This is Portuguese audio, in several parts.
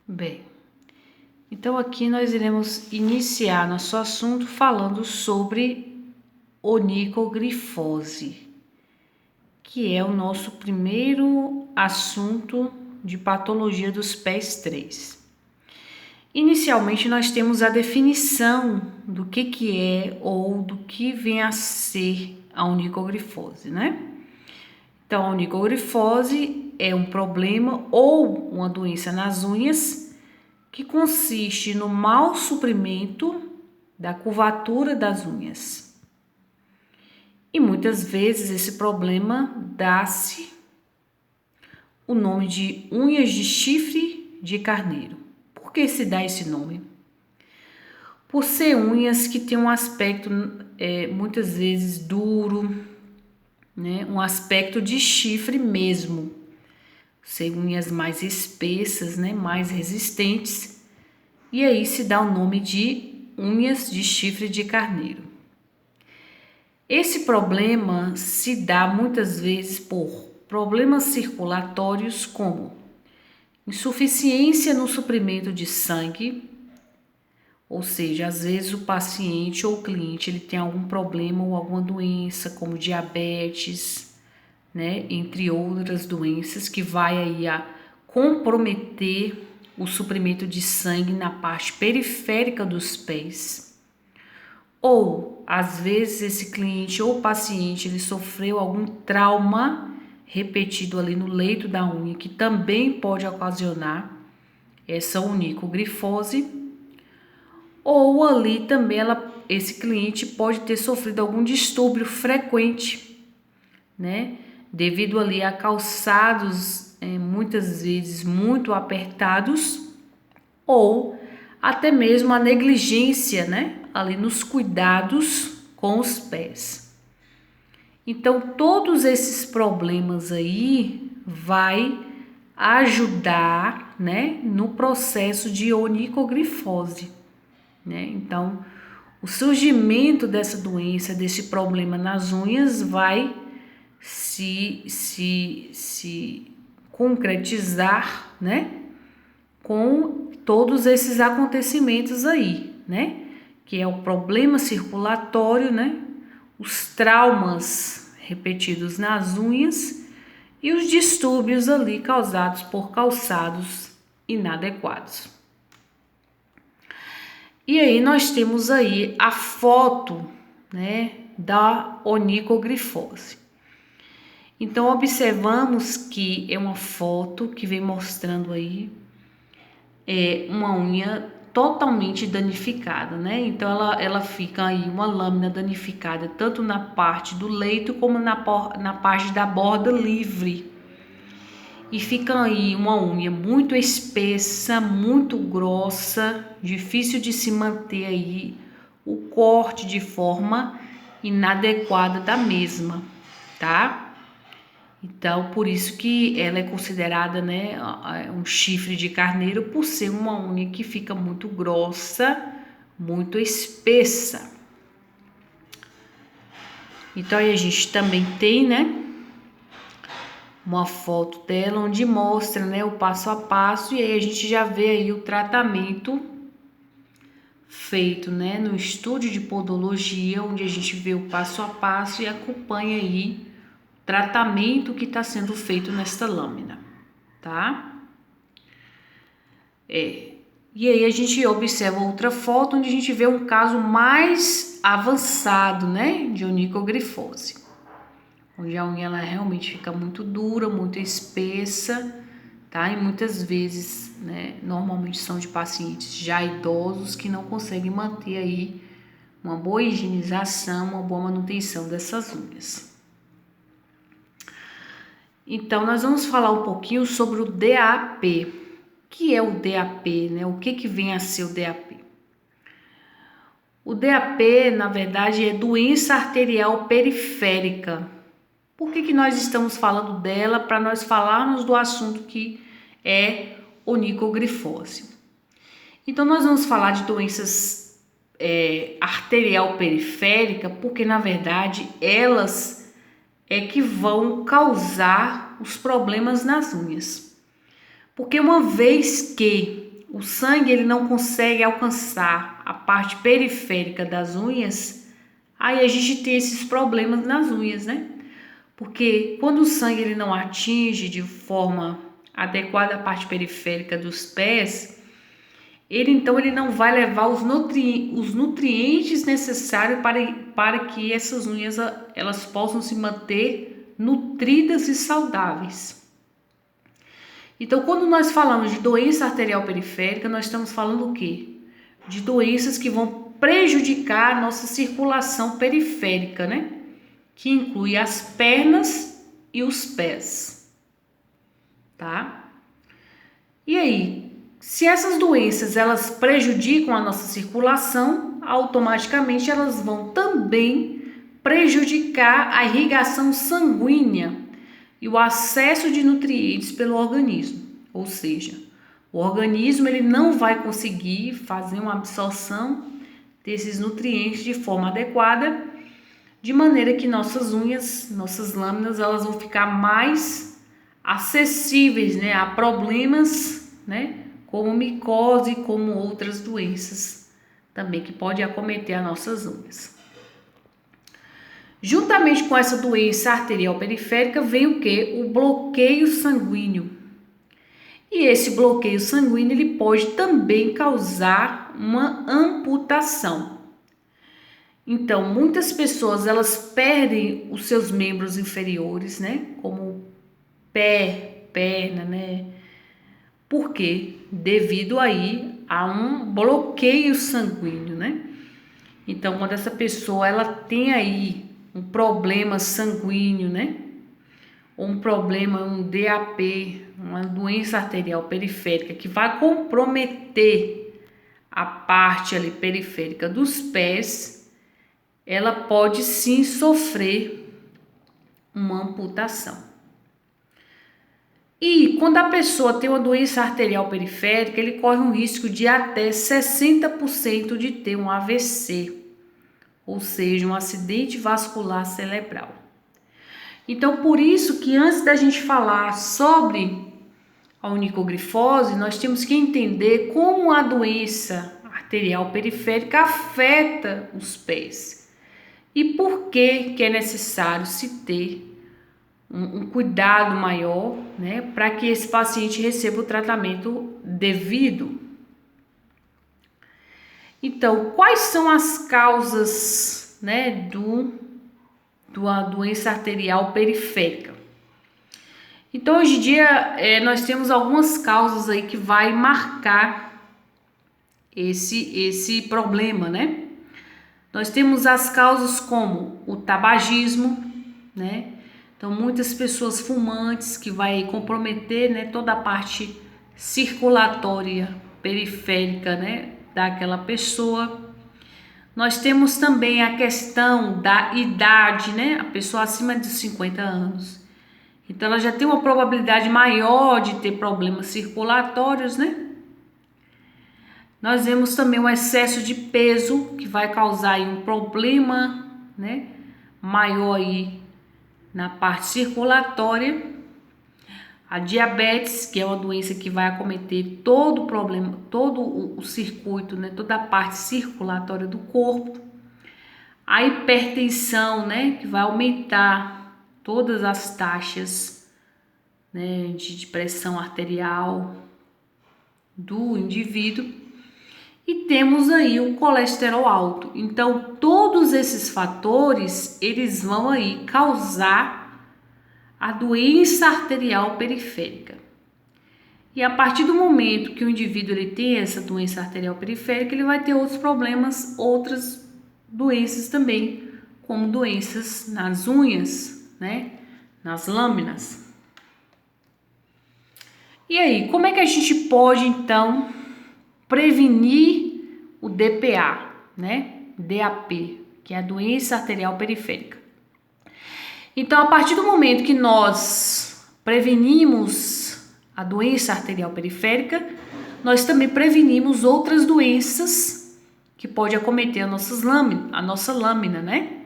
Bem, então aqui nós iremos iniciar nosso assunto falando sobre onicogrifose, que é o nosso primeiro assunto de patologia dos pés 3. Inicialmente nós temos a definição do que é ou do que vem a ser a onicogrifose, né? Então, a onicogrifose é um problema ou uma doença nas unhas que consiste no mau suprimento da curvatura das unhas. E muitas vezes esse problema dá-se o nome de unhas de chifre de carneiro. Por que se dá esse nome? Por ser unhas que têm um aspecto muitas vezes duro, né? Um aspecto de chifre mesmo. Ser unhas mais espessas, né? Mais resistentes. E aí se dá o nome de unhas de chifre de carneiro. Esse problema se dá muitas vezes por problemas circulatórios como insuficiência no suprimento de sangue, ou seja, às vezes o paciente ou o cliente ele tem algum problema ou alguma doença como diabetes, né, entre outras doenças que vai aí a comprometer o suprimento de sangue na parte periférica dos pés. Ou, às vezes, esse cliente ou paciente ele sofreu algum trauma repetido ali no leito da unha, que também pode ocasionar essa onicogrifose. Ou ali também esse cliente pode ter sofrido algum distúrbio frequente, né? Devido ali a calçados muitas vezes muito apertados ou até mesmo a negligência, né? Ali nos cuidados com os pés. Então, todos esses problemas aí vai ajudar, né? No processo de onicogrifose, né? Então, o surgimento dessa doença, desse problema nas unhas vai se concretizar, né? Com todos esses acontecimentos aí, né? Que é o problema circulatório, né? Os traumas repetidos nas unhas e os distúrbios ali causados por calçados inadequados. E aí nós temos aí a foto, né, da onicogrifose. Então observamos que é uma foto que vem mostrando aí uma unha totalmente danificada, né? Então ela fica aí uma lâmina danificada tanto na parte do leito como na parte da borda livre. E fica aí uma unha muito espessa, muito grossa, difícil de se manter aí o corte de forma inadequada da mesma, tá? Então, por isso que ela é considerada, né, um chifre de carneiro, por ser uma unha que fica muito grossa, muito espessa. Então, aí a gente também tem, né, uma foto dela onde mostra, né, o passo a passo, e aí a gente já vê aí o tratamento feito, né, no estúdio de podologia, onde a gente vê o passo a passo e acompanha aí o tratamento que está sendo feito nesta lâmina, tá? E aí a gente observa outra foto onde a gente vê um caso mais avançado, né, de onicogrifose, onde a unha ela realmente fica muito dura, muito espessa, tá? E muitas vezes, né, normalmente são de pacientes já idosos que não conseguem manter aí uma boa higienização, uma boa manutenção dessas unhas. Então, nós vamos falar um pouquinho sobre o DAP. O que é o DAP, né? O que vem a ser o DAP? O DAP, na verdade, é doença arterial periférica. Por que nós estamos falando dela? Para nós falarmos do assunto que é onicogrifose. Então, nós vamos falar de doenças arterial periférica, porque, na verdade, elas que vão causar os problemas nas unhas. Porque uma vez que o sangue ele não consegue alcançar a parte periférica das unhas, aí a gente tem esses problemas nas unhas, né? Porque quando o sangue ele não atinge de forma adequada a parte periférica dos pés, ele não vai levar os nutrientes necessários para que essas unhas elas possam se manter nutridas e saudáveis. Então, quando nós falamos de doença arterial periférica, nós estamos falando o quê? De doenças que vão prejudicar a nossa circulação periférica, né? Que inclui as pernas e os pés, tá? E aí, se essas doenças elas prejudicam a nossa circulação, automaticamente elas vão também prejudicar a irrigação sanguínea e o acesso de nutrientes pelo organismo. Ou seja, o organismo ele não vai conseguir fazer uma absorção desses nutrientes de forma adequada, de maneira que nossas unhas, nossas lâminas, elas vão ficar mais acessíveis, né, a problemas, né, como micose, como outras doenças também que pode acometer as nossas unhas. Juntamente com essa doença arterial periférica vem o que? O bloqueio sanguíneo. E esse bloqueio sanguíneo ele pode também causar uma amputação. Então, muitas pessoas elas perdem os seus membros inferiores, né? Como pé, perna, né? Por quê? Devido aí a um bloqueio sanguíneo, né? Então, quando essa pessoa ela tem aí um problema sanguíneo, né? Ou um problema, um DAP, uma doença arterial periférica que vai comprometer a parte ali periférica dos pés, ela pode sim sofrer uma amputação. E quando a pessoa tem uma doença arterial periférica, ele corre um risco de até 60% de ter um AVC, ou seja, um acidente vascular cerebral. Então, por isso que antes da gente falar sobre a onicogrifose, nós temos que entender como a doença arterial periférica afeta os pés e por que é necessário se ter um cuidado maior, né, para que esse paciente receba o tratamento devido. Então, quais são as causas, né, da doença arterial periférica? Então, hoje em dia, nós temos algumas causas aí que vai marcar esse problema, né? Nós temos as causas como o tabagismo, né? Então, muitas pessoas fumantes que vai comprometer, né, toda a parte circulatória periférica, né, daquela pessoa. Nós temos também a questão da idade, né? A pessoa acima de 50 anos. Então, ela já tem uma probabilidade maior de ter problemas circulatórios, né? Nós vemos também o excesso de peso, que vai causar aí um problema, né, maior aí na parte circulatória. A diabetes, que é uma doença que vai acometer todo o problema, todo o circuito, né, toda a parte circulatória do corpo. A hipertensão, né, que vai aumentar todas as taxas, né, de pressão arterial do indivíduo. E temos aí o colesterol alto. Então, todos esses fatores, eles vão aí causar a doença arterial periférica. E a partir do momento que o indivíduo ele tem essa doença arterial periférica, ele vai ter outros problemas, outras doenças também, como doenças nas unhas, né? Nas lâminas. E aí, como é que a gente pode, então, prevenir o DPA, né? DAP, que é a doença arterial periférica. Então, a partir do momento que nós prevenimos a doença arterial periférica, nós também prevenimos outras doenças que pode acometer a nossa lâmina, né?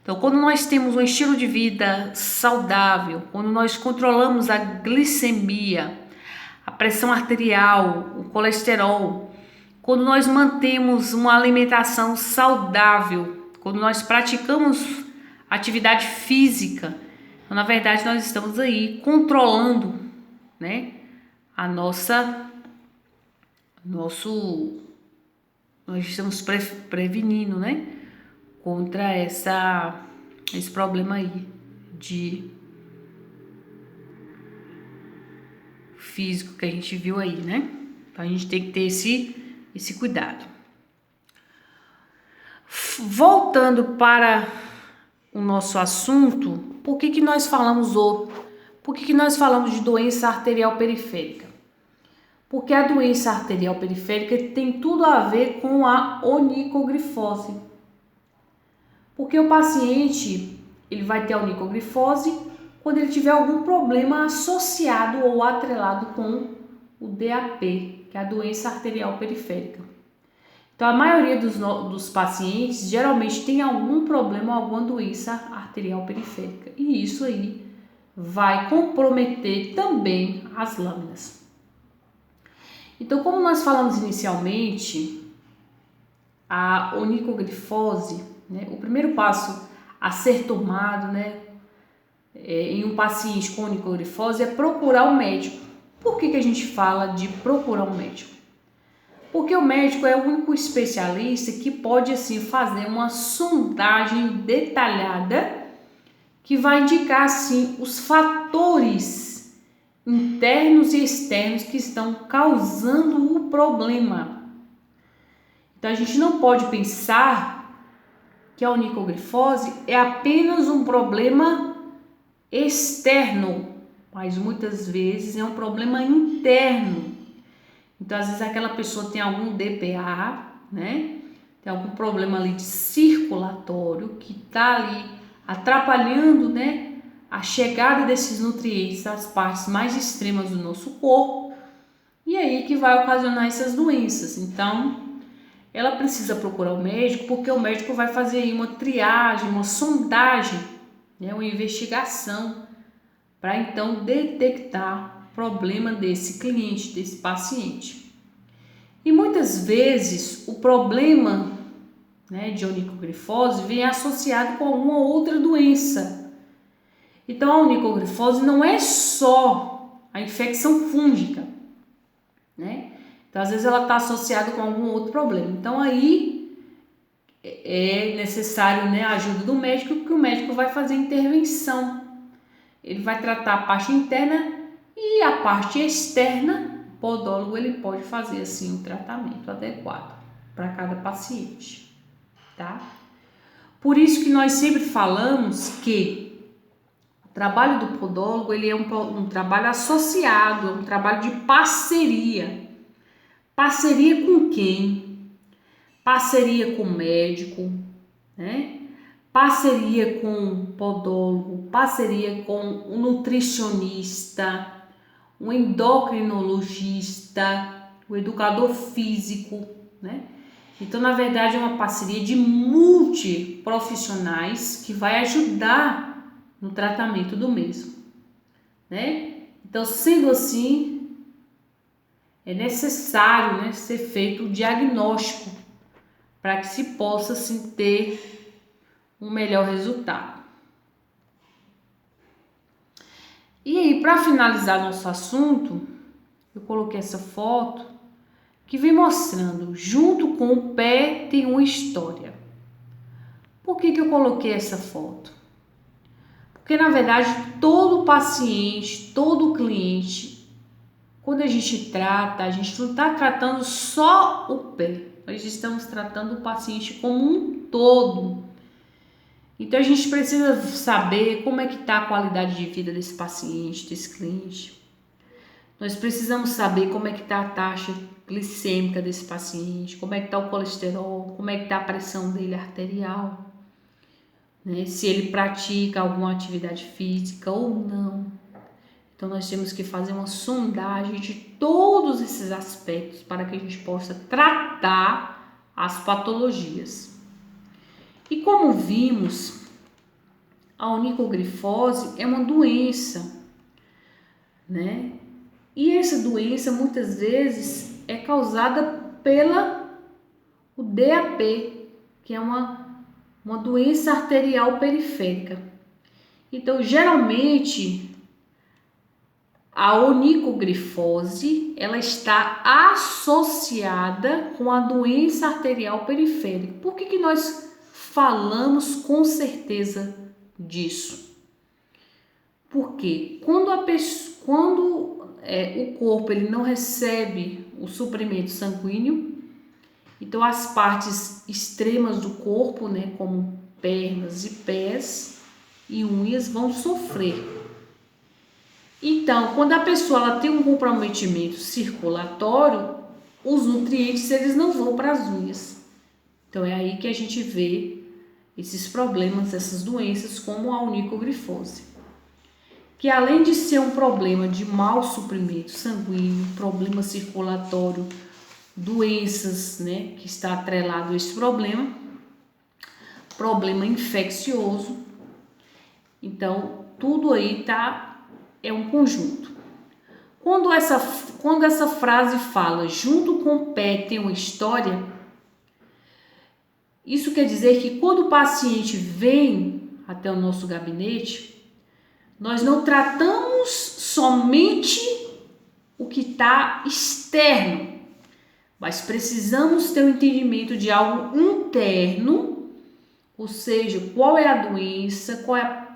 Então, quando nós temos um estilo de vida saudável, quando nós controlamos a glicemia, a pressão arterial, o colesterol, quando nós mantemos uma alimentação saudável, quando nós praticamos atividade física, então, na verdade nós estamos aí controlando, né, nós estamos prevenindo, né, contra esse problema aí de físico que a gente viu aí, né? Então a gente tem que ter esse cuidado. Voltando para o nosso assunto, por que nós falamos de doença arterial periférica? Porque a doença arterial periférica tem tudo a ver com a onicogrifose. Porque o paciente, ele vai ter a onicogrifose quando ele tiver algum problema associado ou atrelado com o DAP, que é a doença arterial periférica. Então, a maioria dos pacientes geralmente tem algum problema, alguma doença arterial periférica. E isso aí vai comprometer também as lâminas. Então, como nós falamos inicialmente, a onicogrifose, né, o primeiro passo a ser tomado, né, em um paciente com onicogrifose é procurar um médico. Por que a gente fala de procurar um médico? Porque o médico é o único especialista que pode assim fazer uma sondagem detalhada que vai indicar assim os fatores internos e externos que estão causando o problema. Então a gente não pode pensar que a onicogrifose é apenas um problema externo, mas muitas vezes é um problema interno. Então, às vezes aquela pessoa tem algum DPA, né? Tem algum problema ali de circulatório que está ali atrapalhando, né, a chegada desses nutrientes às partes mais extremas do nosso corpo, e aí que vai ocasionar essas doenças. Então, ela precisa procurar o médico, porque o médico vai fazer aí uma triagem, uma sondagem, né, uma investigação, para então detectar o problema desse cliente, desse paciente. E muitas vezes o problema, né, de onicogrifose vem associado com alguma outra doença. Então a onicogrifose não é só a infecção fúngica, né? Então às vezes ela está associada com algum outro problema. Então aí é necessário, né, a ajuda do médico, porque o médico vai fazer intervenção. Ele vai tratar a parte interna e a parte externa, o podólogo ele pode fazer assim um tratamento adequado para cada paciente, tá? Por isso que nós sempre falamos que o trabalho do podólogo ele é um trabalho associado, é um trabalho de parceria. Parceria com quem? Parceria com o médico, né? Parceria com o podólogo, parceria com o nutricionista, o endocrinologista, o educador físico, né? Então, na verdade, é uma parceria de multiprofissionais que vai ajudar no tratamento do mesmo, né? Então, sendo assim, é necessário, né, ser feito o diagnóstico para que se possa, assim, ter um melhor resultado. E aí, para finalizar nosso assunto, eu coloquei essa foto que vem mostrando, junto com o pé tem uma história. Por que eu coloquei essa foto? Porque, na verdade, todo paciente, todo cliente, quando a gente trata, a gente não está tratando só o pé, nós estamos tratando o paciente como um todo. Então, a gente precisa saber como é que está a qualidade de vida desse paciente, desse cliente. Nós precisamos saber como é que está a taxa glicêmica desse paciente, como é que está o colesterol, como é que está a pressão dele arterial, né? Se ele pratica alguma atividade física ou não. Então, nós temos que fazer uma sondagem de todos esses aspectos para que a gente possa tratar as patologias. E como vimos, a onicogrifose é uma doença, né? E essa doença muitas vezes é causada o DAP, que é uma doença arterial periférica. Então, geralmente, a onicogrifose, ela está associada com a doença arterial periférica. Por que nós falamos com certeza disso? Porque quando o corpo ele não recebe o suprimento sanguíneo, então as partes extremas do corpo, né, como pernas e pés e unhas, vão sofrer. Então, quando a pessoa ela tem um comprometimento circulatório, os nutrientes eles não vão para as unhas. Então é aí que a gente vê esses problemas, essas doenças como a onicogrifose, que além de ser um problema de mau suprimento sanguíneo, problema circulatório, doenças, né, que está atrelado a esse problema infeccioso. Então, tudo aí é um conjunto. Quando essa frase fala junto com o pé tem uma história, isso quer dizer que quando o paciente vem até o nosso gabinete, nós não tratamos somente o que está externo, mas precisamos ter um entendimento de algo interno, ou seja, qual é a doença, qual é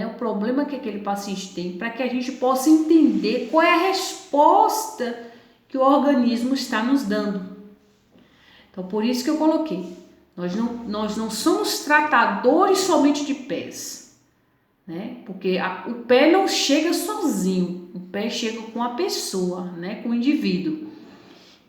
o problema que aquele paciente tem, para que a gente possa entender qual é a resposta que o organismo está nos dando. Então, por isso que eu coloquei, nós não somos tratadores somente de pés, né? Porque o pé não chega sozinho, o pé chega com a pessoa, né? Com o indivíduo.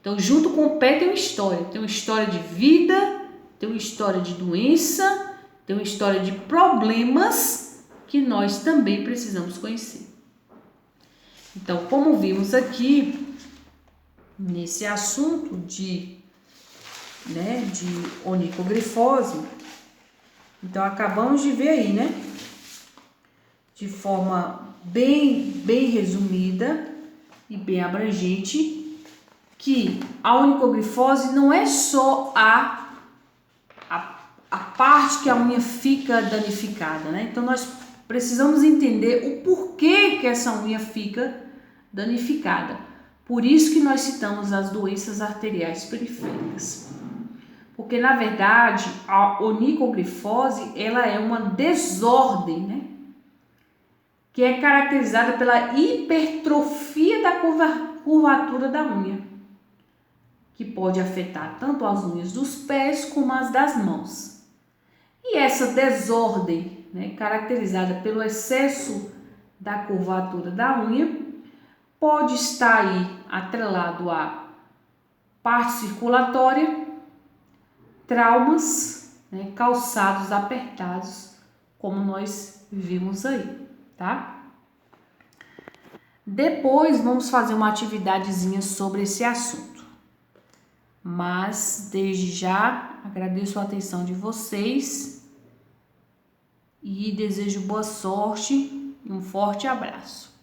Então, junto com o pé tem uma história de vida, tem uma história de doença, tem uma história de problemas que nós também precisamos conhecer. Então, como vimos aqui, nesse assunto de onicogrifose, então acabamos de ver aí, né, de forma bem resumida e bem abrangente, que a onicogrifose não é só a parte que a unha fica danificada, né? Então nós precisamos entender o porquê que essa unha fica danificada. Por isso que nós citamos as doenças arteriais periféricas. Porque, na verdade, a onicogrifose, ela é uma desordem, né? Que é caracterizada pela hipertrofia da curvatura da unha, que pode afetar tanto as unhas dos pés como as das mãos. E essa desordem, né, caracterizada pelo excesso da curvatura da unha, pode estar aí atrelado a parte circulatória, traumas, né, calçados apertados, como nós vimos aí, tá? Depois vamos fazer uma atividadezinha sobre esse assunto. Mas, desde já, agradeço a atenção de vocês e desejo boa sorte e um forte abraço.